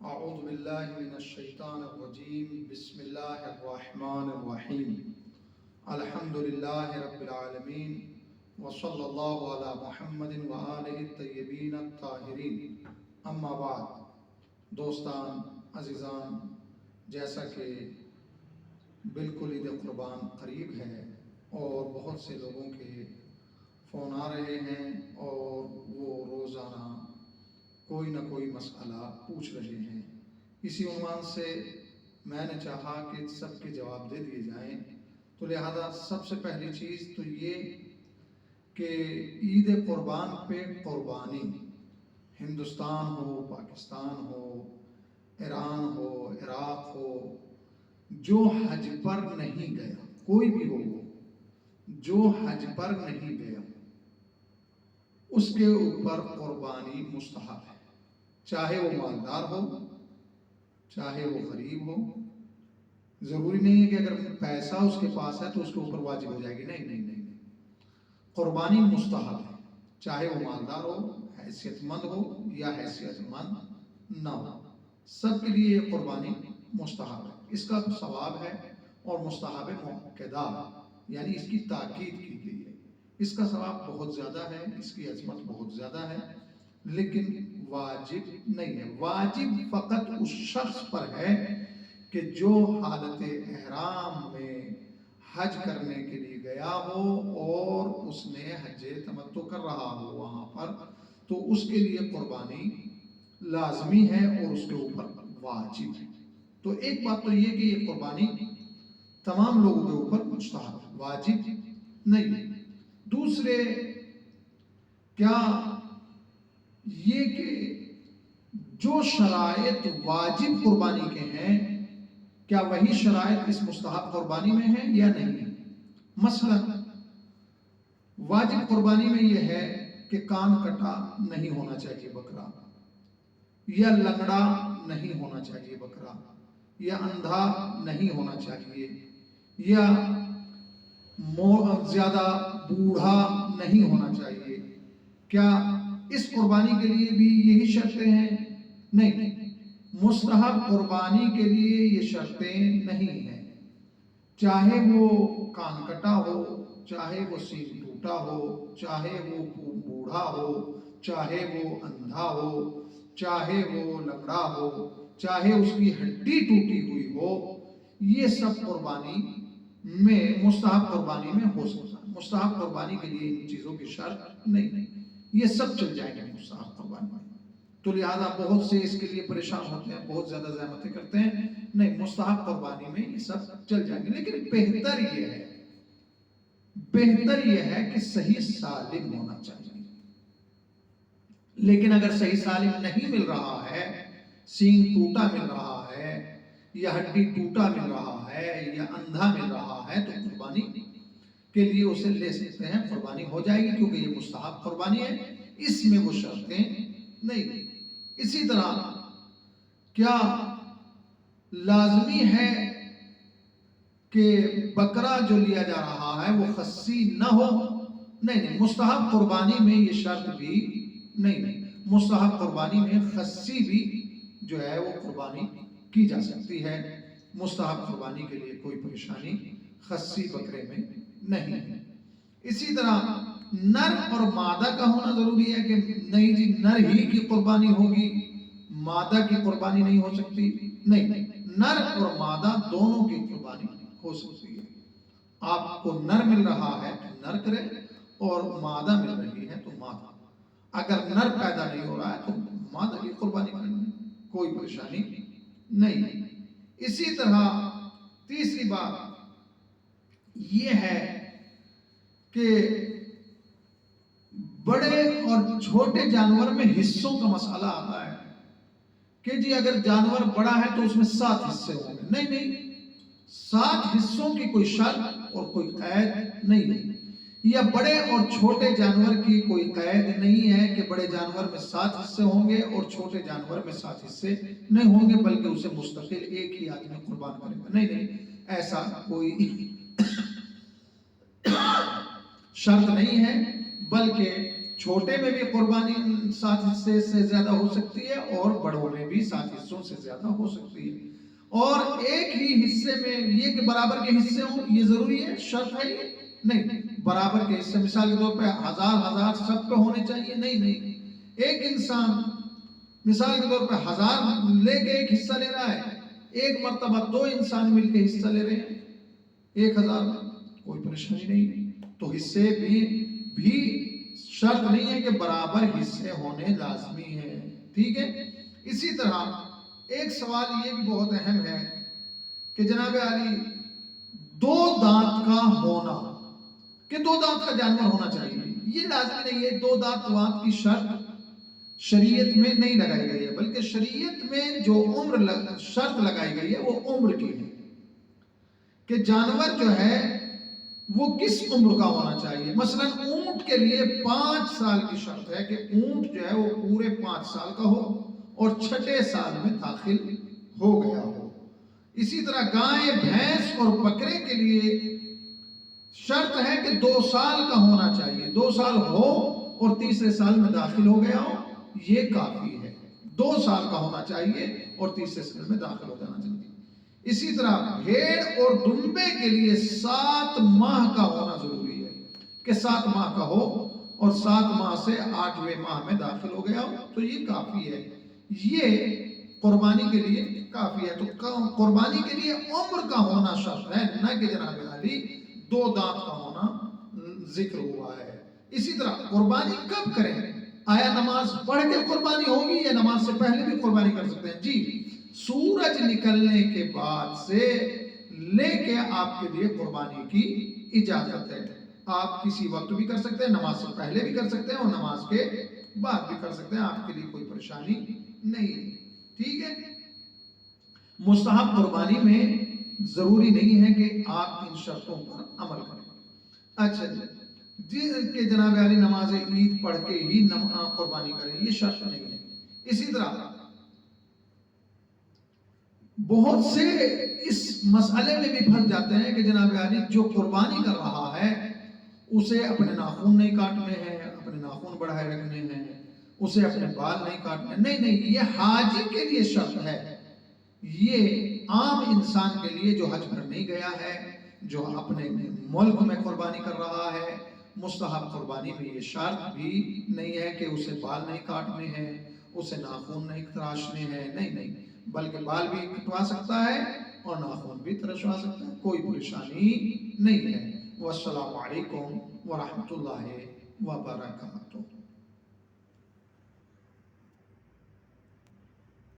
اعوذ باللہ من الشیطان الرجیم بسم اللہ الرحمن الرحیم الحمد للہ رب العالمین وصلی اللہ علی محمد وآلہ الطیبین الطاہرین اما بعد دوستان عزیزان، جیسا کہ بالکل عید قربان قریب ہے اور بہت سے لوگوں کے فون آ رہے ہیں اور وہ روزانہ کوئی نہ کوئی مسئلہ پوچھ رہے ہیں، اسی عنوان سے میں نے چاہا کہ سب کے جواب دے دیے جائیں۔ تو لہذا سب سے پہلی چیز تو یہ کہ عید قربان پہ قربانی، ہندوستان ہو، پاکستان ہو، ایران ہو، عراق ہو، جو حج پر نہیں گیا، کوئی بھی ہو جو حج پر نہیں گیا، اس کے اوپر قربانی مستحب ہے، چاہے وہ مالدار ہو چاہے وہ غریب ہو۔ ضروری نہیں ہے کہ اگر پیسہ اس کے پاس ہے تو اس کے اوپر واجب ہو جائے گی، نہیں نہیں نہیں، قربانی مستحب ہے، چاہے وہ مالدار ہو، حیثیت مند ہو یا حیثیت مند نہ ہو، سب کے لیے یہ قربانی مستحب ہے۔ اس کا ثواب ہے اور مستحب مؤکدہ، یعنی اس کی تاکید کی گئی ہے، اس کا ثواب بہت زیادہ ہے، اس کی عظمت بہت زیادہ ہے، لیکن واجب نہیں ہے۔ واجب فقط اس شخص پر ہے کہ جو حالت احرام میں حج کرنے کے لیے گیا ہو اور اس نے حج تمتع کر رہا ہو وہاں پر، تو اس کے لیے قربانی لازمی ہے اور اس کے اوپر واجب ہے۔ تو ایک بات تو یہ کہ یہ قربانی تمام لوگوں کے اوپر مستحب ہے، واجب نہیں ہے۔ دوسرے کیا یہ کہ جو شرائط واجب قربانی کے ہیں، کیا وہی شرائط اس مستحب قربانی میں ہیں یا نہیں؟ مثلا واجب قربانی میں یہ ہے کہ کان کٹا نہیں ہونا چاہیے بکرا، یا لنگڑا نہیں ہونا چاہیے بکرا، یا اندھا نہیں ہونا چاہیے، یا زیادہ بوڑھا نہیں ہونا چاہیے۔ کیا اس قربانی کے لیے بھی یہی شرطیں ہیں؟ نہیں، مستحب قربانی کے لیے یہ شرطیں نہیں ہیں، چاہے وہ کان کٹا ہو، چاہے وہ سینگ ٹوٹا ہو، چاہے وہ بوڑھا ہو، چاہے وہ اندھا ہو، چاہے وہ لنگڑا ہو، چاہے اس کی ہڈی ٹوٹی ہوئی ہو، یہ سب قربانی میں مستحب قربانی میں ہو سکتا ہے۔ مستحب قربانی کے لیے ان چیزوں کی شرط نہیں، یہ سب چل جائیں گے مستحب قربانی میں۔ تو لہذا بہت سے اس کے لیے پریشان ہوتے ہیں، بہت زیادہ زحمتیں کرتے ہیں، نہیں، مستحب قربانی میں یہ سب چل جائیں گے، لیکن بہتر یہ ہے کہ صحیح سالم ہونا چاہیے۔ لیکن اگر صحیح سالم نہیں مل رہا ہے، سینگ ٹوٹا مل رہا ہے، یا ہڈی ٹوٹا مل رہا ہے، یا اندھا مل رہا ہے، تو قربانی کے لیے اسے لے سکتے ہیں، قربانی ہو جائے گی، کیونکہ یہ مستحب قربانی ہے، اس میں وہ شرطیں نہیں۔ اسی طرح کیا لازمی ہے کہ بکرا جو لیا جا رہا ہے وہ خصی نہ ہو؟ نہیں، مستحب قربانی میں یہ شرط بھی نہیں، مستحب قربانی میں خصی بھی جو ہے وہ قربانی کی جا سکتی ہے، مستحب قربانی کے لیے کوئی پریشانی خصی بکرے میں نہیں ہے۔ اسی طرح نر اور مادہ کا ہونا ضروری ہے کہ نہیں جی نر ہی کی قربانی ہوگی، مادہ کی قربانی نہیں ہو سکتی؟ نہیں، نر اور مادہ دونوں کی قربانی ہو سکتی ہے۔ آپ کو نر مل رہا ہے تو نر کرے، اور مادہ مل رہی ہے تو مادہ۔ اگر نر پیدا نہیں ہو رہا ہے تو مادہ کی قربانی کرنی، کوئی پریشانی نہیں۔ اسی طرح تیسری بات یہ ہے کہ بڑے اور چھوٹے جانور میں حصوں کا مسئلہ آتا ہے کہ جی اگر جانور بڑا ہے تو اس میں 7 حصے ہوں گے، نہیں، 7 حصوں کی کوئی شرط اور کوئی قید نہیں ہے، یا بڑے اور چھوٹے جانور کی کوئی قید نہیں ہے کہ بڑے جانور میں 7 حصے ہوں گے اور چھوٹے جانور میں 7 حصے نہیں ہوں گے، بلکہ اسے مستقل ایک ہی آدمی قربان کرے گا، نہیں، ایسا کوئی شرط نہیں ہے، بلکہ چھوٹے میں بھی قربانی 7 حصے سے زیادہ ہو سکتی ہے اور بڑوں میں بھی 7 حصوں سے زیادہ ہو سکتی ہے. اور ایک ہی حصے میں یہ کہ برابر کے حصے ہوں یہ ضروری ہے، شرط ہے یہ نہیں. برابر کے حصے مثال کے طور پہ 1000 سب پہ ہونے چاہیے نہیں. ایک انسان مثال کے طور پہ 1000 لے کے ایک حصہ لے رہا ہے، ایک مرتبہ 2 انسان مل کے حصہ لے رہے ہیں 1000 میں، کوئی پریشانی نہیں. تو حصے بھی شرط نہیں ہے کہ برابر حصے ہونے لازمی ہے. ٹھیک ہے. اسی طرح ایک سوال یہ بھی بہت اہم ہے کہ جناب علی 2 دانت کا ہونا، کہ 2 دانت کا جانور ہونا چاہیے، یہ لازمی نہیں ہے. 2 دانت کی شرط شریعت میں نہیں لگائی گئی ہے، بلکہ شریعت میں جو شرط لگائی گئی ہے وہ عمر کی ہے کہ جانور جو ہے وہ کس عمر کا ہونا چاہیے. مثلا اونٹ کے لیے 5 سال کی شرط ہے کہ اونٹ جو ہے وہ پورے 5 سال کا ہو اور 6 سال میں داخل ہو گیا ہو. اسی طرح گائے، بھینس اور بکرے کے لیے شرط ہے کہ 2 سال کا ہونا چاہیے. 2 سال ہو اور تیسرے سال میں داخل ہو گیا ہو، یہ کافی ہے. 2 سال کا ہونا چاہیے اور تیسرے سال میں داخل ہو جانا چاہیے. اسی طرح بھیڑ اور دمبے کے لیے 7 ماہ کا ہونا ضروری ہے کہ 7 ماہ کا ہو اور 7 ماہ سے 8ویں ماہ میں داخل ہو گیا ہو، تو یہ کافی ہے. یہ قربانی کے لیے کافی ہے. تو قربانی کے لیے عمر کا ہونا شرط ہے، نہ کہ جناب علی 2 دانت کا ہونا ذکر ہوا ہے. اسی طرح قربانی کب کریں؟ آیا نماز پڑھ کے قربانی ہوگی یا نماز سے پہلے بھی قربانی کر سکتے ہیں؟ جی، سورج نکلنے کے بعد سے لے کے آپ کے لیے قربانی کی اجازت ہے. آپ کسی وقت بھی کر سکتے ہیں، نماز سے پہلے بھی کر سکتے ہیں اور نماز کے بعد بھی کر سکتے ہیں، آپ کے لیے کوئی پریشانی نہیں. ٹھیک ہے. مستحب قربانی میں ضروری نہیں ہے کہ آپ ان شرطوں پر عمل کریں. اچھا جی کہ جناب علی نماز عید پڑھ کے ہی قربانی کریں، یہ شرط نہیں ہے. اسی طرح بہت سے اس مسئلے میں بھی پھنس جاتے ہیں کہ جناب علی جو قربانی کر رہا ہے اسے اپنے ناخن نہیں کاٹنے ہیں، اپنے ناخن بڑھائے رکھنے ہیں، اسے اپنے بال نہیں کاٹنے. نہیں، یہ حاجی کے لیے شرط ہے. یہ عام انسان کے لیے جو حج پر نہیں گیا ہے، جو اپنے ملک میں قربانی کر رہا ہے، مستحب قربانی میں یہ شرط بھی نہیں ہے کہ اسے بال نہیں کاٹنے ہیں، اسے ناخن نہیں تراشنے ہیں. نہیں، بلکہ بال بھی کٹوا سکتا ہے اور ناخن بھی تراشوا سکتا ہے، کوئی پریشانی نہیں ہے. والسلام علیکم ورحمۃ اللہ وبرکاتہ.